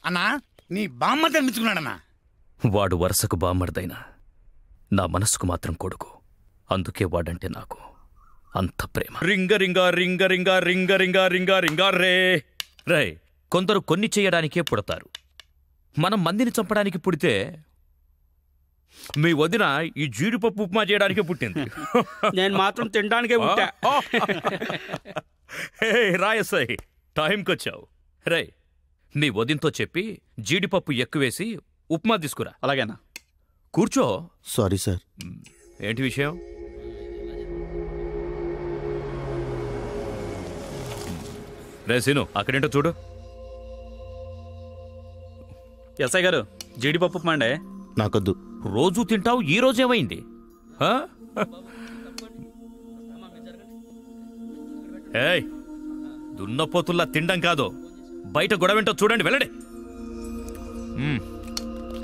అన్నా నీ బామ్మర్ది అనిపించుకున్నాడన్నా. వాడు వరుసకు బామ్మర్దైనా నా మనసుకు మాత్రం కొడుకు. అందుకే వాడంటే నాకు అంత ప్రేమ. రింగ రింగా రింగ రింగా రింగ రింగా రింగా రింగా రే రే. కొందరు కొన్ని చేయడానికే పుడతారు. మనం మందిని చంపడానికి పుడితే మీ వదిన ఈ జీడిపప్పు ఉప్మా చేయడానికే పుట్టింది. నేను మాత్రం తినడానికే పుట్టా. రాయసాయి టైంకొచ్చావు. రే మీ వదినతో చెప్పి జీడిపప్పు ఎక్కువేసి ఉప్మా తీసుకురా. అలాగేనా? కూర్చో. Sorry sir. ఏంటి విషయం? రే సీను అక్కడేంటో చూడు. ఎస్ఐ గారు జీడిపప్పు ఉప్మా అండి. నాకొద్దు. రోజు తింటావు, ఈ రోజేమైంది? ఏయ్ దున్నపోతుల్లా తినడం కాదు, బయట గొడవేంటో చూడండి. వెళ్ళండి.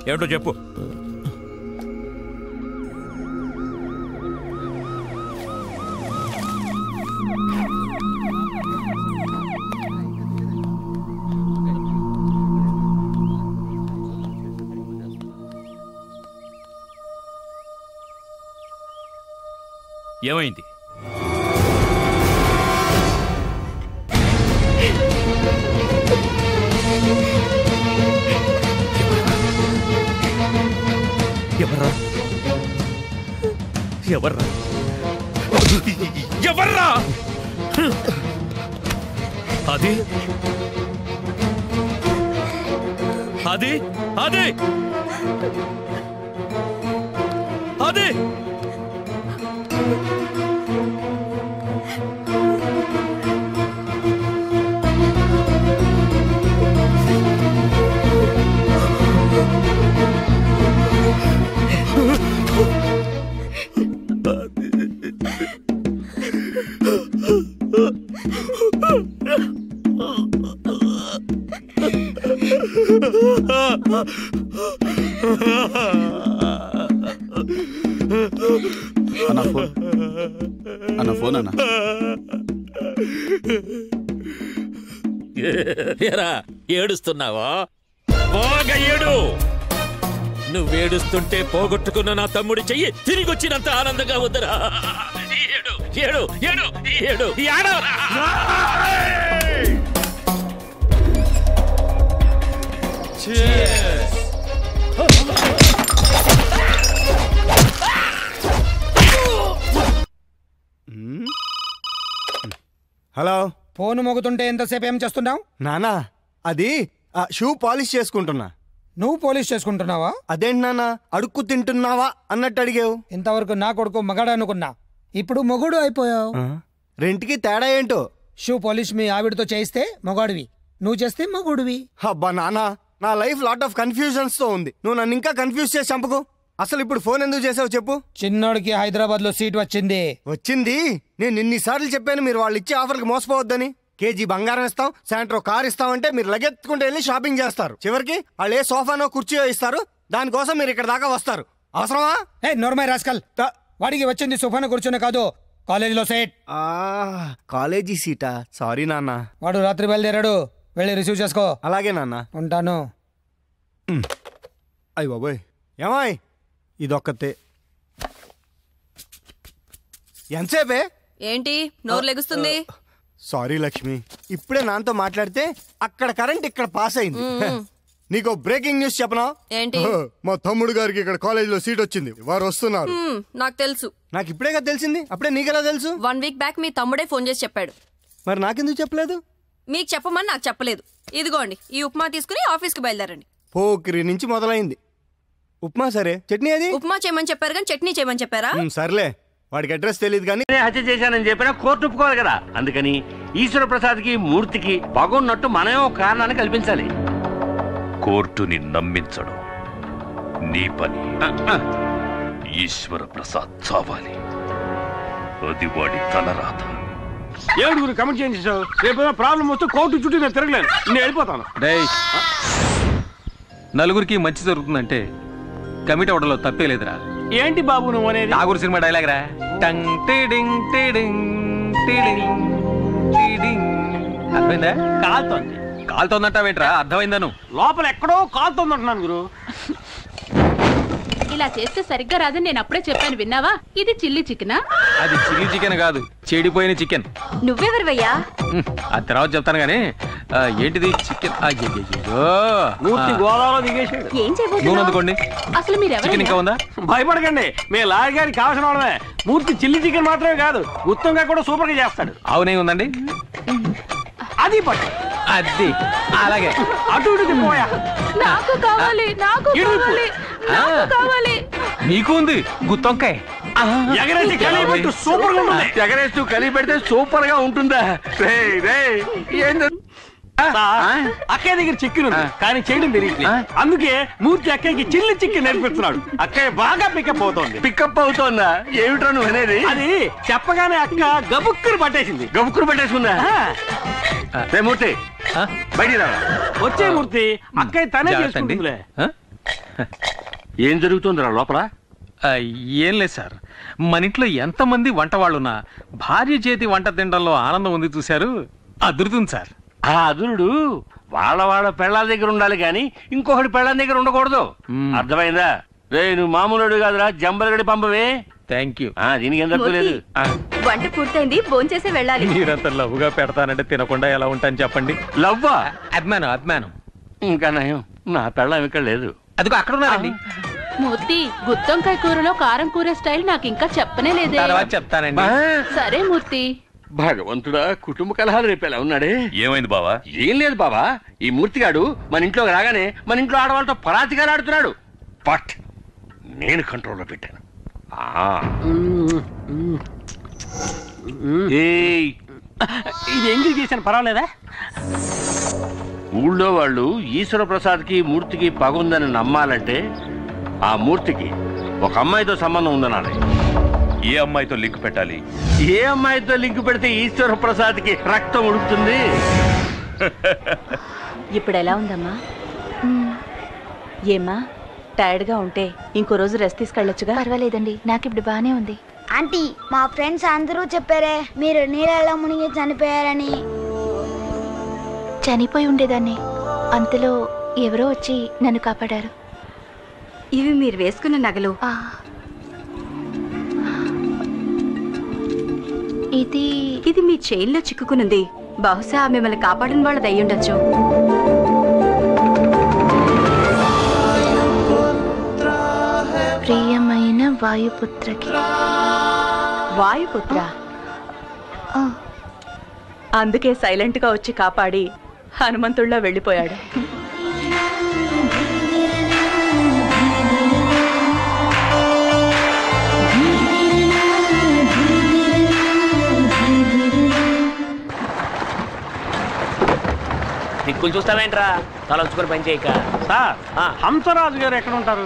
ఏమిటో చెప్పు. ఏమైంది? ఎవర్రా ఎవర్రా ఎవర్రా? అది అది అది అది అన్న ఫోన్ అన్న. ఏడుస్తున్నావా? బాగా ఏడు. నువ్వేడుస్తుంటే పోగొట్టుకున్న నా తమ్ముడి చెయ్యి తిరిగి వచ్చినంత ఆనందంగా ఉందరా. ఏడు ఏడు ఏడు ఏడు ఏడవరా. హలో. ఫోన్ మోగుతుంటే ఎంతసేపు ఏం చేస్తున్నావు? నానా అది షూ పాలిష్ చేసుకుంటున్నా. నువ్వు పోలీస్ చేసుకుంటున్నావా? అదేంటి నాన్న అడుక్కు తింటున్నావా అన్నట్టు అడిగావు. ఇంతవరకు నా కొడుకు మగాడు అనుకున్నా, ఇప్పుడు మొగుడు అయిపోయావు. రెంట్కి తేడా ఏంటో? షూ పాలిష్ మీ ఆవిడతో చేయిస్తే మొగాడివి, నువ్వు చేస్తే మొగుడివి. అబ్బా నానా, నా లైఫ్ లాట్ ఆఫ్ కన్ఫ్యూజన్స్ తో ఉంది. నువ్వు నన్ను ఇంకా కన్ఫ్యూజ్ చేసి చంపకు. అసలు ఇప్పుడు ఫోన్ ఎందుకు చేసావు చెప్పు. చిన్నోడికి హైదరాబాద్ లో సీట్ వచ్చింది. నేను ఇన్నిసార్లు చెప్పాను మీరు వాళ్ళు ఇచ్చే ఆఫర్కి మోసపోవద్దని. కేజీ బంగారం ఇస్తాం, సాయంత్రం కార్ ఇస్తామంటే మీరు లగెత్తుకుంటే వెళ్ళి షాపింగ్ చేస్తారు. చివరికి వాళ్ళు ఏ సోఫానో కుర్చీయో ఇస్తారు, దానికోసం మీరు ఇక్కడ దాకా వస్తారు. అవసరమా? ఏ నోర్మై రాస్కల్, వాడికి వచ్చింది సోఫాను కూర్చొని కాదు, కాలేజీలో సీట్. కాలేజీ సీటా? సారీ నాన్న. వాడు రాత్రి బయలుదేరాడు, వెళ్ళి రిసీవ్ చేసుకో. అలాగే నాన్న. ఉంటాను. అయ్య బాబోయ్, ఏమాయ్ ఇదొక్కతే. ఎంతసేపే? ఏంటి నోరు లెగుస్తుంది? సారీ లక్ష్మి, ఇప్పుడే నాతో మాట్లాడితే అక్కడ కరెంట్ ఇక్కడ పాస్ అయింది. నీకు బ్రేకింగ్ న్యూస్ చెప్పనా? ఏంటి? మా తమ్ముడు గారికి ఇక్కడ కాలేజీలో సీట్ వచ్చింది, వారు వస్తున్నారు. నాకు తెలుసు. నాకు ఇప్పుడే కదా తెలిసింది. అప్పుడే నీకెలా తెలుసు? 1 వీక్ బ్యాక్ మీ తమ్ముడే ఫోన్ చేసి చెప్పాడు. మరి నాకెందుకు చెప్పలేదు? మీకు చెప్పమని నాకు చెప్పలేదు. ఇదిగోండి ఈ ఉప్మా తీసుకుని ఆఫీస్కి బయలుదేరండి. పోకిరి నుంచి మొదలైంది. ఉప్మా సరే, చట్నీ అది? ఉప్మా చేయమని చెప్పారు కానీ చట్నీ చేయమని చెప్పారా? సర్లే, వాడికి అడ్రస్ తెలియదు కానీ హత్య చేశానని చెప్పినా కోర్టు ఒప్పుకోవాలి కదా. అందుకని ఈశ్వర ప్రసాద్ కి మూర్తికి బాగున్నట్టు మనమే ఒక కారణాన్ని కల్పించాలి. కోర్టుని నమ్మించడం నీ పని. ఈశ్వర ప్రసాద్ చావాలి, అది వాడి తలరాత. ఏడుగురు కమిట్ చేయించావు. రేపు ప్రాబ్లం వస్తే కోర్టు చుట్టూ నేను తిరగలేను, నేను వెళ్ళిపోతాను. నలుగురికి మంచి జరుగుతుందంటే కమిటీ అవడంలో తప్పే లేదురా. ఏంటి బాబు నువ్వు అనేది? నాగూరు సినిమా డైలాగ్ రా. టంగ్ టిడింగ్ టిడింగ్ టిడింగ్ టిడింగ్. అర్థమైందా? కాలుతోంది. కాలుతోందంటావేంట్రా? అర్థమైందా నువ్వు? లోపల ఎక్కడో కాలుతోందంటున్నాను గురు. ఇలా చేస్తే సరిగ్గా రాదని నేను అప్పుడే చెప్పాను, విన్నావా? ఇది చిల్లీ చికెనా? అది చిల్లీ చికెన్ కాదు, చెడిపోయిన చికెన్. నువ్వెవరివయ్యా? ఆ తర్వాత చెప్తాను గానీ ఏంటిది చికెన్? మూర్తి గోదావరిలో దిగేసాడు. ఏం చేయబోతున్నావు? నూనె అందుకోండి. అసలు మీరు చికెన్ ఇంకా ఉందా? భయపడకండి, మీ లాయర్ గారికి కావాల్సిన వాళ్ళమే. మూర్తి చిల్లీ చికెన్ మాత్రమే కాదు, గుత్తంగా కూడా సూపర్ గా చేస్తాడు. అవునే ఉందండి, అది పట్టు. అది అలాగే అటు ఇటు తిప్పోయా. నాకు కావాలి, నాకు కావాలి, నాకు కావాలి. నీకు ఉంది గుత్తొంకాయ. ఎగరేసి కలిపెట్టు, సూపర్ గా ఉంటుంది. ఎగరేస్తూ కలిపి పెడితే సూపర్ గా ఉంటుందా? అక్కయ్య దగ్గర చికెన్ ఉంది కానీ చేయడం తెలియట్లేదు. అందుకే మూర్తి అక్కయ్యకి చిల్లి చికెన్ నేర్పిస్తున్నాడు. అక్కయ్య బాగా పికప్ అవుతోంది. పికప్ అవుతోందా? ఏమిటో నువ్వు అనేది? అది చెప్పగానే అక్క గబుక్కురు పట్టేసింది. గబుక్కురు పట్టేసుకుందా? మూర్తి బయటికి రా. వచ్చే మూర్తి, అక్కయ్య తనే చేసుకుంటుందిలే. ఏం జరుగుతుందిరా లోపల? ఏం లేదు సార్, మన ఇంట్లో ఎంతమంది వంట వాళ్ళున్నా భార్య చేతి వంట తినడంలో ఆనందం ఉంది చూశారు, అదురుతుంది సార్. ఆ అదురుడు వాళ్ళ పెళ్ళాల దగ్గర ఉండాలి కానీ ఇంకొకటి పెళ్ళాల దగ్గర ఉండకూడదు. అర్థమైందా? రే నువ్వు మామూలుడు కాదురా, జంబలగడి పంపవే. Thank you. దీనికి ఏం తక్కువ లేదు. వంట పూర్తయింది, భోంచేసి వెళ్ళాలి. మీరంత లవ్వుగా పెడతానంటే తినకుండా ఎలా ఉంటాను చెప్పండి. లవ్వా? అభిమానం అభిమానం. ఇంకా నయం, నా పెళ్ళం ఇక్కడ లేదు. అదిగో అక్కడ ఉన్నారండి. మూర్తి, గుత్తొంకాయ కూరలో కారం కూర స్టైల్ నాకు ఇంకా చెప్పనే లేదే. తర్వాత చెప్తానండి. సరే మూర్తి. భగవంతుడా, కుటుంబ కలహాలు రేపేలా ఉన్నాడే. ఏమైంది బావా? ఏం లేదు బాబా, ఈ మూర్తిగాడు మన ఇంట్లోకి రాగానే మన ఇంట్లో ఆడవాళ్ళతో పరాతిగా ఆడుతున్నాడు. బట్ నేను కంట్రోల్లో పెట్టాను. ఇది ఎంజాయ్ చేశాను, పర్వాలేదా? ఊళ్ళో వాళ్ళు ఈశ్వర ప్రసాద్కి మూర్తికి పగుందని నమ్మాలంటే ఆ మూర్తికి ఒక అమ్మాయితో సంబంధం ఉందనాలి. ఏ అమ్మాయితో లింక్ పెట్టాలి? ఏ అమ్మాయితో లింక్ పెడితే ఈశ్వర ప్రసాద్కి రక్తం ఉడుకుతుంది? ఇప్పుడు ఎలా ఉందమ్మా? ఏమ్మా, టైర్డ్గా ఉంటే ఇంకో రోజు రెస్ట్ తీసుకెళ్ళొచ్చుగా? పర్వాలేదండి, నాకు ఇప్పుడు బానే ఉంది. ఆంటీ, మా ఫ్రెండ్స్ అందరూ చెప్పారే మీరు నీళ్ళలో మునిగి చనిపోయారని. చనిపోయి ఉండేదాన్ని, అంతలో ఎవరో వచ్చి నన్ను కాపాడారు. ఇవి మీరు వేసుకున్న నగలు. ఇది మీ చైన్లో చిక్కుకునుంది. బహుశా మిమ్మల్ని కాపాడిన వాళ్ళది అయ్యుండొచ్చు. ప్రియమైన వాయుపుత్రకి. వాయుపుత్ర? అందుకే సైలెంట్ గా వచ్చి కాపాడి హనుమంతుడిలో వెళ్ళిపోయాడు. దిక్కులు చూస్తావేంట్రా, తల వచ్చుకొని పని చేయక. సార్, హంసరాజు గారు ఎక్కడ ఉంటారు?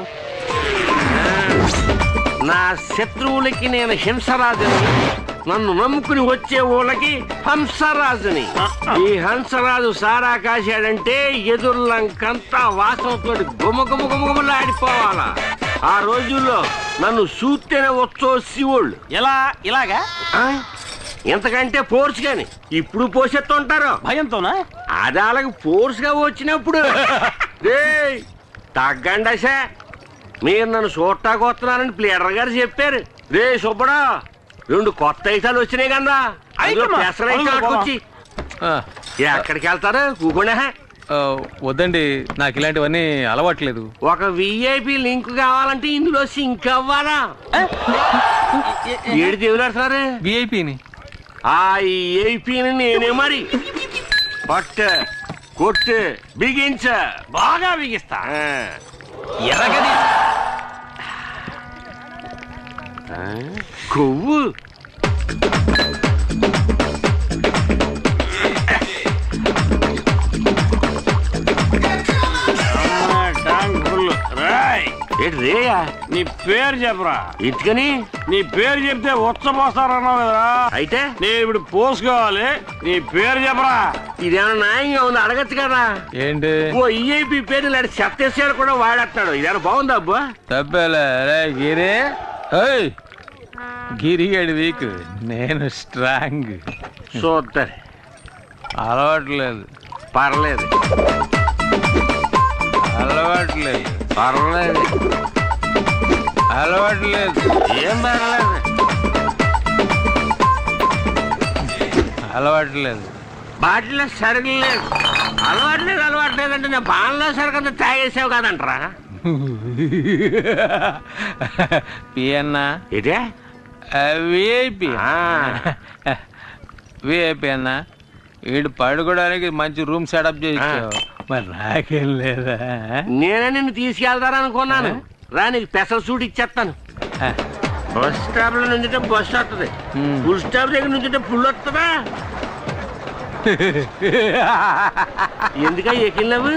నా శత్రువులకి నేను హింసరాజుని, నన్ను నమ్ముకుని వచ్చే ఊళ్ళకి హంసరాజుని. ఈ హంసరాజు సారా కాశాడంటే ఎదుర్లంకంతా వాసనతో గుమగుమగుమగుమలాడిపోవాలా. ఆ రోజుల్లో నన్ను చూస్తేనే వచ్చో శివుళ్ళు. ఎలా? ఇలాగా? ఎంతకంటే ఫోర్స్ గాని ఇప్పుడు పోసెత్తుంటారు భయంతోనా? అది అలాగ ఫోర్స్ గా వచ్చినప్పుడు తగ్గండి. మీరు నన్ను చూడటానికి వస్తున్నారని ప్లేడర్ గారు చెప్పారు. రే సుబ్బడా, 2 కొత్త ఐసాలు వచ్చినాయి కదా, వచ్చి ఎక్కడికి వెళ్తారు? కూకుండా వద్దండి, నాకు ఇలాంటివన్నీ అలవాట్లేదు. ఒక విఐపి లింక్ కావాలంటే ఇందులో సింక్ అవ్వాలా? ఏడు దేవులాడుతున్నారు విఐపిని. ఆ ఏపీని నేనే మరి పట్టు కొట్టు బిగించ బాగా బిగిస్తా. ఎరగది కొవ్వు రేయా, నీ పేరు చెప్పరా. ఇటుకని నీ పేరు చెప్తే ఉచ్చపోస్తారన్నావు కదరా. అయితే నేను ఇప్పుడు పోసుకోవాలి, నీ పేరు చెప్పరా. ఇదేమన్నా న్యాయంగా ఉంది? అడగచ్చు కదా. ఏంటి? ఓ ఈఐపి పేరు ఇలాంటి చెత్తేసాడు కూడా వాడేస్తాడు. ఇదేమన్నా బాగుందా అబ్బా? తప్పేలే గిరి. గిరిగాడి వీక్, నేను స్ట్రాంగ్. చూస్తారు అలవాట్లేదు. పర్లేదు. అలవాట్లేదు. పర్లేదు. అలవాట్లేదు. ఏం పర్లేదు. అలవాట్లేదు. బాటిల్లో సరుకులు లేదు. అలవాట్లేదు అంటే నేను బాణలో సరుకంతా తాగేసావు కాదంటరా. పియన్నా ఇదే విఐపి. విఐపి అన్నా వీడు పడుకోవడానికి మంచి రూమ్ సెటప్ చేయించావు. మరి నాకేం లేదా? నేనే నిన్ను తీసుకెళ్తారనుకున్నాను. రా, నీకు స్పెషల్ సూట్ ఇచ్చేస్తాను. బస్ స్టాప్ లో నుంచుంటే బస్ వస్తుంది, ఫుల్ స్టాప్ దగ్గర నుంచుంటే ఫుల్ వస్తుందా? ఎందుక ఎక్కినావు?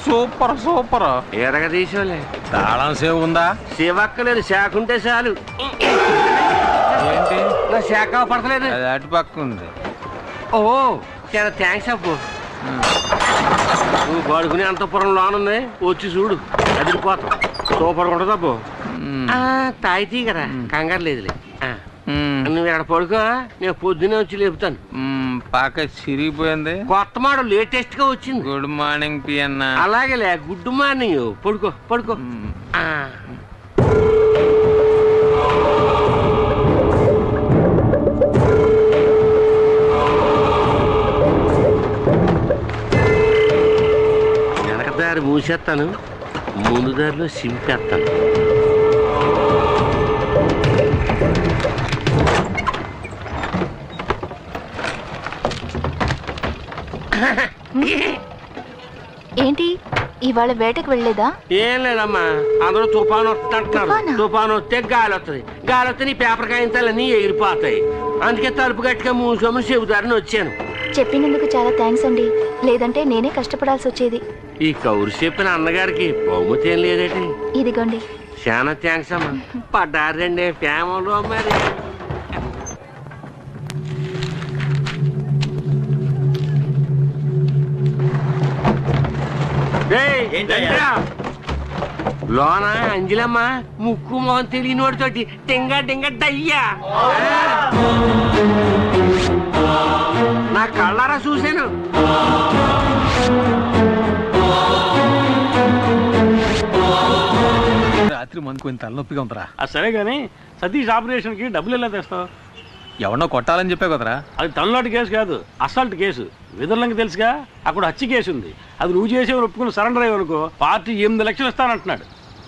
Super super. ఎరగ తీసుకోలే. తాళం సేవ ఉందా? సేవక్కలేదు, శాఖ ఉంటే చాలు. ఏంటి నా శాఖ పడతలేదు. అది అటు పక్క ఉంది. ఓ చాలా థ్యాంక్స్ అప్పు. నువ్వు పడుకునే అంతపురం లోనుంది, వచ్చి చూడు, అదిరిపోతావు. సూపర్ ఉంటుంది అప్పు. తాగితీ కదా, కంగారు లేదులే. నువ్వు ఇక్కడ పడుకో, నేను పొద్దునే వచ్చి లేపుతాను. పాక చిరిగిపోయింది. కొత్త మోడల్ లేటెస్ట్ గా వచ్చింది. గుడ్ మార్నింగ్ పియన్నా. అలాగేలే, గుడ్ మార్నింగ్. పడుకో పడుకో. వెనక దారి మూసేస్తాను, ముందు దారిలో సింపేస్తాను. ఏంటి ఇవాళ వేటకు వెళ్ళలేదా? ఏం లేదమ్మా, అందరూ తుఫాను వస్తుంటారు. తుఫాను వస్తే గాలి వస్తుంది, గాలి వస్తే నీ పేపర్ కాయించాలన్నీ ఎగిరిపోతాయి. అందుకే తలుపు గట్టిగా మూసుకోమని చెబుతారని వచ్చాను. చెప్పినందుకు చాలా థ్యాంక్స్ అండి, లేదంటే నేనే కష్టపడాల్సి వచ్చేది. ఈ కౌరు చెప్పిన అన్నగారికి బహుమతి ఏం లేదేటి? ఇదిగోండి. చాలా థ్యాంక్స్ అమ్మా. పడ్డారండి ఫ్యామిలీలో మరి. లోన అంజలమ్మ ముక్కు మొహం తెలియని వాడితోటి టింగ టింగ డయ్యా. నా కళ్ళారా చూశాను. రాత్రి మనకు ఇంత తలనొప్పిగా ఉందరా. సరే గానీ సతీష్ ఆపరేషన్ కి డబ్బులు ఎలా తెస్తావు? ఎవరినో కొట్టాలని చెప్పే కదరా. అది తమిళనాడు కేసు కాదు, అసాల్ట్ కేసు. విదర్లంకి తెలుసుగా, అక్కడ హత్య కేసు ఉంది. అది నువ్వు చేసేవారు ఒప్పుకుని సరెండర్ అయ్యనుకో పార్టీ 8 లక్షలు ఇస్తానంటున్నాడు.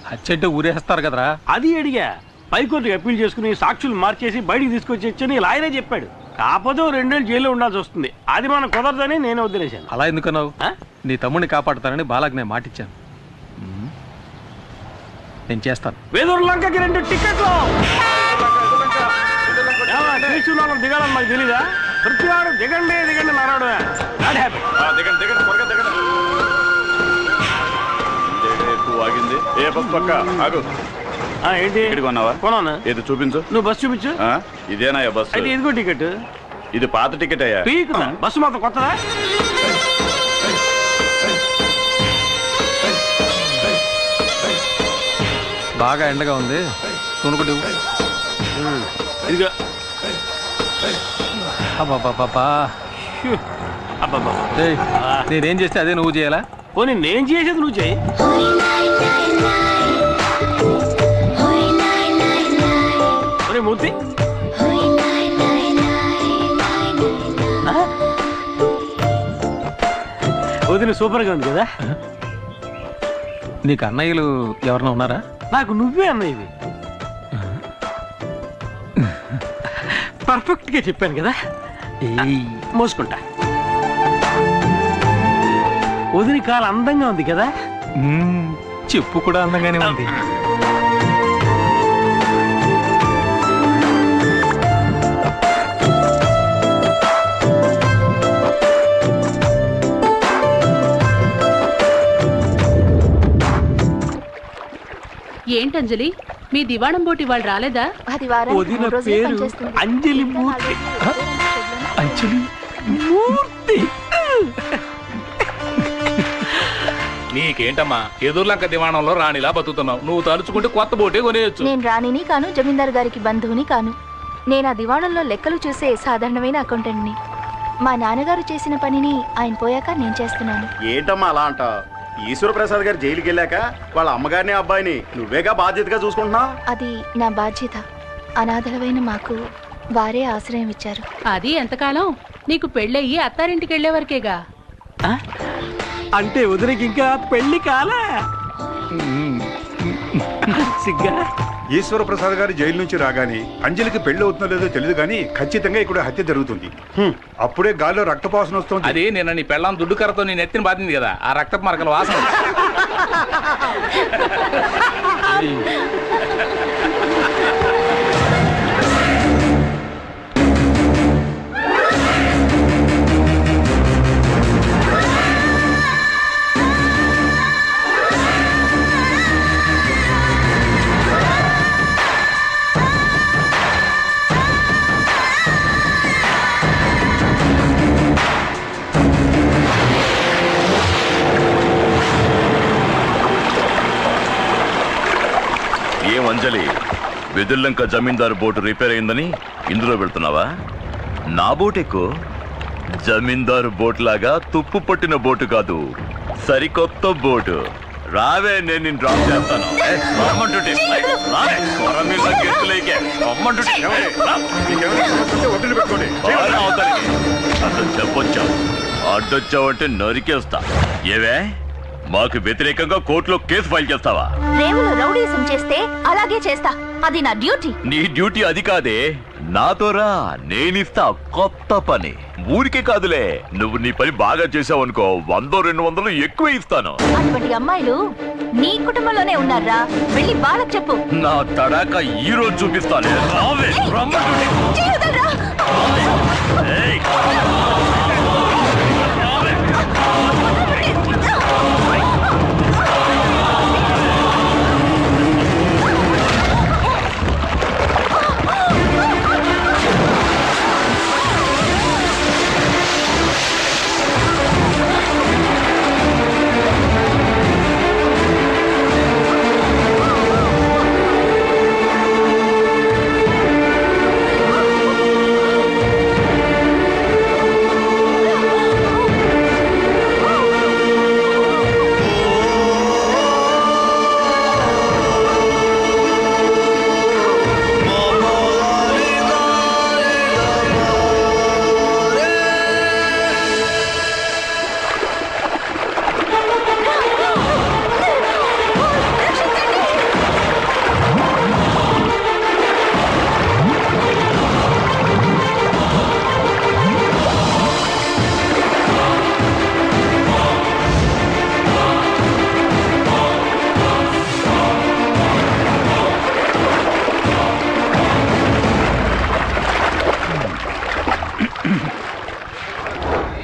హత్య అంటే ఊరేస్తారు కదరా. అది అడిగా. పైకోర్టుకి అప్పీల్ చేసుకుని సాక్షులు మార్చేసి బయటికి తీసుకొచ్చి లాయరే చెప్పాడు. కాకపోతే 2 ఏళ్ళు జైల్లో ఉండాల్సి వస్తుంది. అది మనం కుదరదని నేను వదిలేశాను. అలా ఎందుకన్నావు? నీ తమ్ముడిని కాపాడుతానని బాలాకి నేను మాటిచ్చాను. నేను చేస్తాను. వేదూరులంకకి 2 టికెట్లు. దిగాలని మాకు తెలీదా? ప్రతివాడు దిగండి దిగండి నరాడు. ఆగింది. ఏ బస్ పక్క ఆగు. ఏంటి కొన్నావా? కొన్నాను. ఏది చూపించు. నువ్వు బస్సు చూపించు. ఇదేనా బస్సు? అయితే ఇదిగో టికెట్. ఇది పాత టికెట్ అయ్యా. బస్సు మాత్రం కొత్తదా? బాగా ఎండగా ఉంది, కొనుక్కుంటు. ఇదిగో. నేనేం చేస్తే అదే నువ్వు చేయాలా? పోనీ నేను చేసేది నువ్వు చేయి. మూర్తి వదిన సూపర్ గా ఉంది కదా. నీకు అన్నయ్యలు ఎవరన్నా ఉన్నారా? నాకు నువ్వే అన్నయ్యవి. పర్ఫెక్ట్ గా చెప్పాను కదా. మోసుకుంటా. వదిన కాలు అందంగా ఉంది కదా. చెప్పు కూడా అందంగానే ఉంది. ఏంటంజలి, మీ దివాణం బోటి వాళ్ళు రాలేదా? అది వారానికి 3 రోజులు పనిచేస్తుంది. అంజలి మూర్తి. అంజలి మూర్తి. నీకేంటమ్మా, ఎదుర్లంక దివాణంలో రాణిలా బతుకుతున్నావు. నువ్వు తలుచుకుంటే కొత్త బోటే కొనేయచ్చు. నేను రాణిని కాను, జమీందారు గారికి బంధువుని కాను. నేను ఆ దివాణంలో లెక్కలు చూసే సాధారణమైన అకౌంటెంట్ని. మా నాన్నగారు చేసిన పనిని ఆయన పోయాక నేను చేస్తున్నాను. ఏంటమ్మా అలా అంట? ఈశ్వరప్రసాద్ గారు జైలుకి వెళ్ళాక వాళ్ళ అమ్మగారిని అబ్బాయిని నువ్వేగా బాధ్యతగా చూసుకుంటున్నావు. అది నా బాధ్యత. అనాథలమైన మాకు వారే ఆశ్రయం ఇచ్చారు. అది ఎంతకాలం? నీకు పెళ్ళయ్యి అత్తారింటికి వెళ్లే వరకేగా. అంటే వదిలికి ఇంకా పెళ్లి కాలే సిగ్గా. ఈశ్వరప్రసాద్ గారు జైలు నుంచి రాగానే అంజలికి పెళ్లి అవుతుందో లేదో తెలియదు కానీ ఖచ్చితంగా ఇక్కడ హత్య జరుగుతుంది. అప్పుడే గాలిలో రక్తపాసన వస్తుంది. అది నిన్న నీ పెళ్ళాం దుడ్డు కర్రతో నీ నెత్తిని బాధింది కదా, ఆ రక్తపు మరకల వాసన. ఏం అంజలి, వెదుల్లంక జమీందారు బోటు రిపేర్ అయిందని ఇందులో వెళ్తున్నావా? నా బోట్ ఎక్కువ. జమీందారు బోట్ లాగా తుప్పు పట్టిన బోటు కాదు, సరికొత్త బోటు. రావే, నేను నిన్ను డ్రాప్ చేస్తాను. అతను చెప్పొచ్చా? అడ్డొచ్చావంటే నరికేస్తా. ఏవే, మాకు వ్యతిరేకంగా కోర్టులో కేసు ఫైల్ చేస్తావా? రేవులో రౌడీసం చేస్తే అలాగే చేస్తా. అది నా డ్యూటీ. నీ డ్యూటీ అది కాదే, నాతో రా, నేనిస్తా కొత్త పని. ఊరికే కాదులే, నువ్వు నీ పని బాగా చేసావనుకో 100-200 ఎక్కువ ఇస్తాను. అటువంటి అమ్మాయిలు నీ కుటుంబంలోనే ఉన్నారా? వెళ్ళి వాళ్ళకి చెప్పు. నా తడాక ఈ రోజు చూపిస్తానే. రావే,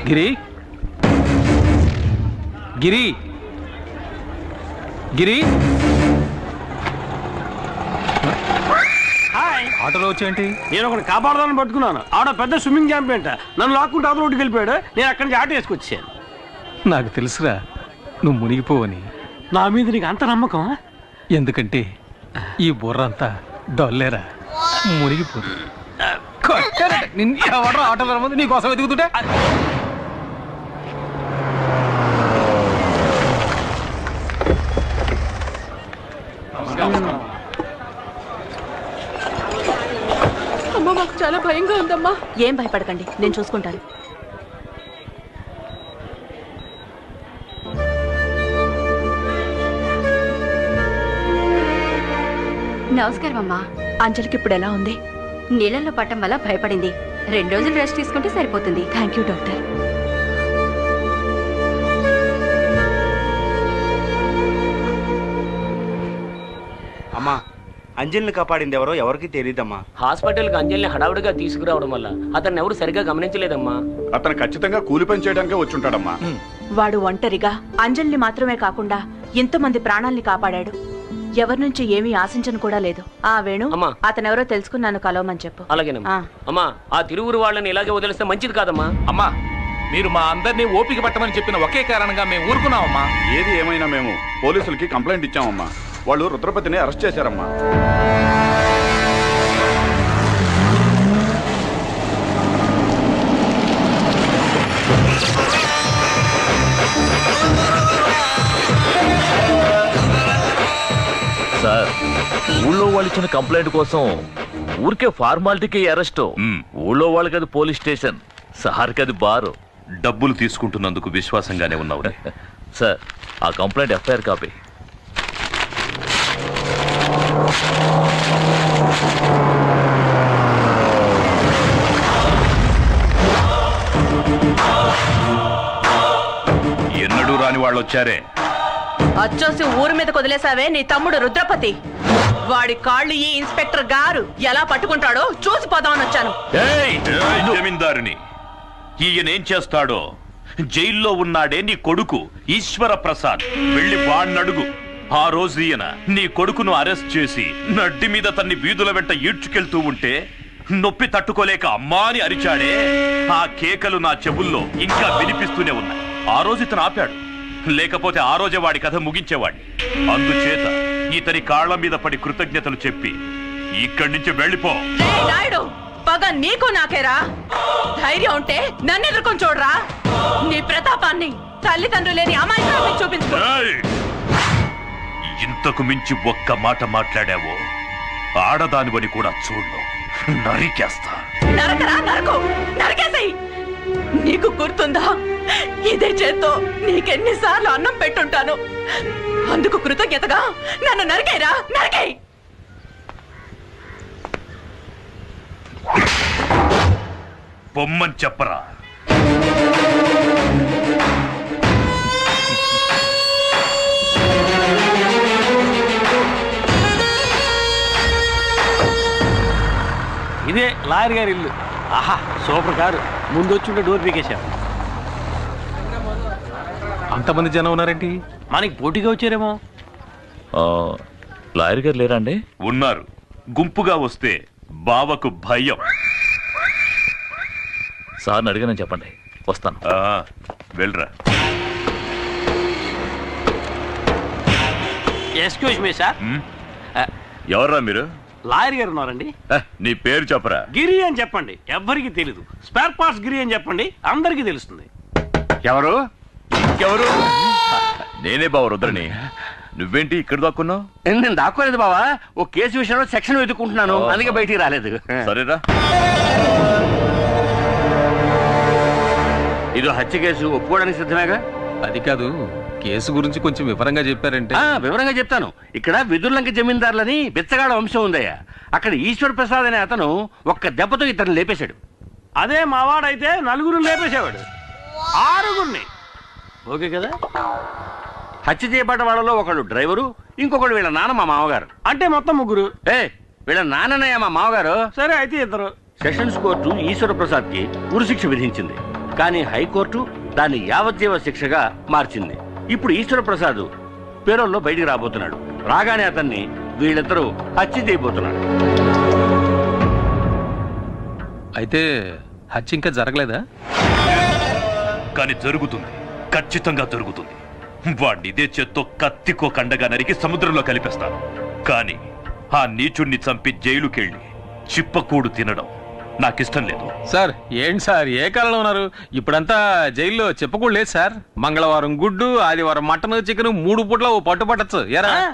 గిరి, గిరి, గిరి, ఆటోలో వచ్చేంటి? నేను ఒకటి కాపాడదాన్ని పట్టుకున్నాను. ఆడ పెద్ద స్విమ్మింగ్ ఛాంపియన్ నన్ను లాక్కుంటే ఆటో రోడ్డుకి వెళ్ళిపోయాడు. నేను అక్కడి నుంచి ఆటో వేసుకొచ్చాను. నాకు తెలుసురా నువ్వు మునిగిపోవని. నా మీద నీకు అంత నమ్మకం? ఎందుకంటే ఈ బుర్ర అంతా డొల్లేరా, మునిగిపోదు. ఎవడో ఆటోలో రమ్మంది నీకోసం వెతుకుతుంటే. అమ్మా, మాకు చాలా భయంగా ఉందమ్మా. ఏం భయపడకండి, నేను చూసుకుంటాను. నమస్కారం అమ్మా. అంజలికి ఇప్పుడు ఎలా ఉంది? నీళ్ళల్లో పట్టం వల్ల భయపడింది. 2 రోజులు రెస్ట్ తీసుకుంటే సరిపోతుంది. Thank you doctor. అమ్మా, అంజలిని కాపాడింది ఎవరో ఎవరికి తెలియదమ్మా. హాస్పిటల్కి అంజలిని హడావుడిగా తీసుకురావడం వల్ల అతన్ని ఎవరు సరిగా గమనించలేదమ్మా. అతను ఖచ్చితంగా కూలి పని చేయడానికే వచ్చుంటాడమ్మా. వాడు ఒంటరిగా అంజలిని మాత్రమే కాకుండా ఎంతమంది ప్రాణాల్ని కాపాడాడు. ఎవరి నుంచి ఏమీ ఆశించను కూడా లేదు. ఆ వేణు, అతనెవరో తెలుసుకుని నన్ను కలవమని చెప్పు. అలాగేనమ్మా. అమ్మా, ఆ తిరువురు వాళ్ళని ఇలాగే వదిలేస్తే మంచిది కాదమ్మా. అమ్మా, మీరు మా అందరినీ ఓపిక పట్టమని చెప్పిన ఒకే కారణంగా మేము ఊరుకున్నామమ్మా. ఏది ఏమైనా మేము పోలీసులకి కంప్లైంట్ ఇచ్చామమ్మా. వాళ్ళు రుద్రపతిని అరెస్ట్ చేశారమ్మా. ఊళ్ళో వాళ్ళు ఇచ్చిన కంప్లైంట్ కోసం ఊరికే ఫార్మాలిటీకి అరెస్ట్. ఊళ్ళో వాళ్ళకి అది పోలీస్ స్టేషన్, సార్కి అది బారు. డబ్బులు తీసుకుంటున్నందుకు విశ్వాసంగానే ఉన్నావు సార్. ఆ కంప్లైంట్ ఎఫ్ఐఆర్ కాపీ. ఎన్నడూ రాని వాళ్ళు వచ్చారే. అచ్చోసి ఊరి మీద వదిలేసావే నీ తమ్ముడు రుద్రపతి. వాడి కాళ్ళు ఈ ఇన్స్పెక్టర్ గారు ఎలా పట్టుకుంటాడో చూసిపోదామని వచ్చాను. జమీందారుని ఈయనేం చేస్తాడో. జైల్లో ఉన్నాడే నీ కొడుకు ఈశ్వర ప్రసాద్, వెళ్ళి వాణ్ణడుగు. ఆ రోజు ఈయన నీ కొడుకును అరెస్ట్ చేసి నడ్డి మీద తన్ని వీధుల వెంట ఈడ్చుకెళ్తూ ఉంటే నొప్పి తట్టుకోలేక అమ్మా అని అరిచాడే. ఆ కేకలు నా చెవుల్లో ఇంకా వినిపిస్తూనే ఉన్నాయి. ఆ రోజు ఇతను ఆపాడు, లేకపోతే ఆ రోజే వాడి కథ ముగించేవాడిని. అందుచేత ఇతని కాళ్ల మీద పడి కృతజ్ఞతలు చెప్పి ఇక్కడి నుంచి వెళ్ళిపో. నాయుడు, పగ నీకు నాకేరా. ధైర్యం ఉంటే నన్ను ఎదుర్కొని చూడరా. నీ ప్రతాపాన్ని తల్లిదండ్రులు లేని అమాయకురాలు చూపించుకో. ఇంతకు మించి ఒక్క మాట మాట్లాడావో ఆడదానివని కూడా చూడు, నరికేస్తా. నరకరా, నరకు, నరికేసేయ్. నీకు గుర్తుందా, ఇదే చేత్తో నీకెన్నిసార్లు అన్నం పెట్టుంటాను. అందుకు కృతజ్ఞతగా నన్ను నరికేరా, నరికేయ్. పొమ్మని చెప్పరా. ఇదే లాయర్ గారి ఇల్లు. ఆహా, సూపర్ కారు. ముందు వచ్చి డోర్ పీకేశాం. అంతమంది జనం ఉన్నారేంటి? మనకి పోటీగా వచ్చారేమో. లాయర్ గారు లేరా అండి? ఉన్నారు. గుంపుగా వస్తే బావకు భయం. సార్ని అడిగానని చెప్పండి, వస్తాను. వెళ్ళరా. Excuse me sir. ఎవర్రా మీరు? లాయర్ గారు ఉన్నారండి. నీ పేరు చెప్పరా. గిరి అని చెప్పండి, ఎవ్వరికి తెలీదు. స్పేర్ పార్ట్స్ గిరి అని చెప్పండి, అందరికీ తెలుస్తుంది. ఎవరు? ఇంకెవరు? నేనే బావ రుద్రని. నువ్వేంటి ఇక్కడ దాక్కున్నావు? నేను దాక్కోలేదు బావా, ఓ కేసు విషయంలో సెక్షన్ వెతుక్కుంటున్నాను, అందుకే బయటికి రాలేదు. సరేరా. ఇది హత్య కేసు, ఒప్పుకోవడానికి సిద్ధమేగా? అది కాదు, కేసు గురించి కొంచెం వివరంగా చెప్పారంటే. వివరంగా చెప్తాను. ఇక్కడ విదుర్లంక జమీందారులని బిచ్చగాడ వంశం ఉందయ్యా. అక్కడ ఈశ్వర్ ప్రసాద్ అనే అతను ఒక్క దెబ్బతో ఇతను లేపేశాడు. అదే మావాడైతే నలుగురు లేపేసేవాడు, 6గురిని. ఓకే కదా? హత్య చేయబడ్డ వాళ్ళలో ఒకడు డ్రైవరు, ఇంకొకడు వీళ్ళ నాన్న మా మామగారు. అంటే మొత్తం 3. వీళ్ళ నాన్ననయ్య మా మామగారు. సరే అయితే 2. సెషన్స్ కోర్టు ఈశ్వర ప్రసాద్ కి ఉరిశిక్ష విధించింది, కానీ హైకోర్టు దాన్ని యావజ్జీవ శిక్షగా మార్చింది. ఇప్పుడు ఈశ్వర ప్రసాద్ పేరోల్లో బయటికి రాబోతున్నాడు. రాగానే అతన్ని వీళ్ళిద్దరూ హత్య చేయబోతున్నాడు. అయితే హత్య ఇంకా జరగలేదా? కానీ జరుగుతుంది, ఖచ్చితంగా జరుగుతుంది. వాడిని ఇదే చేత్తో కత్తికో కండగా నరికి సముద్రంలో కలిపేస్తాను. కానీ ఆ నీచుణ్ణి చంపి జైలుకెళ్ళి చిప్పకూడు తినడం నాకిష్టం లేదు. సార్ ఏంటి సార్, ఏ కాలంలో ఉన్నారు? ఇప్పుడంతా జైల్లో చెప్పకూడదు లేదు సార్. మంగళవారం గుడ్డు, ఆదివారం మటన్, చికెన్ 3 పూట్ల ఓ పట్టు పట్టచ్చు. ఎరా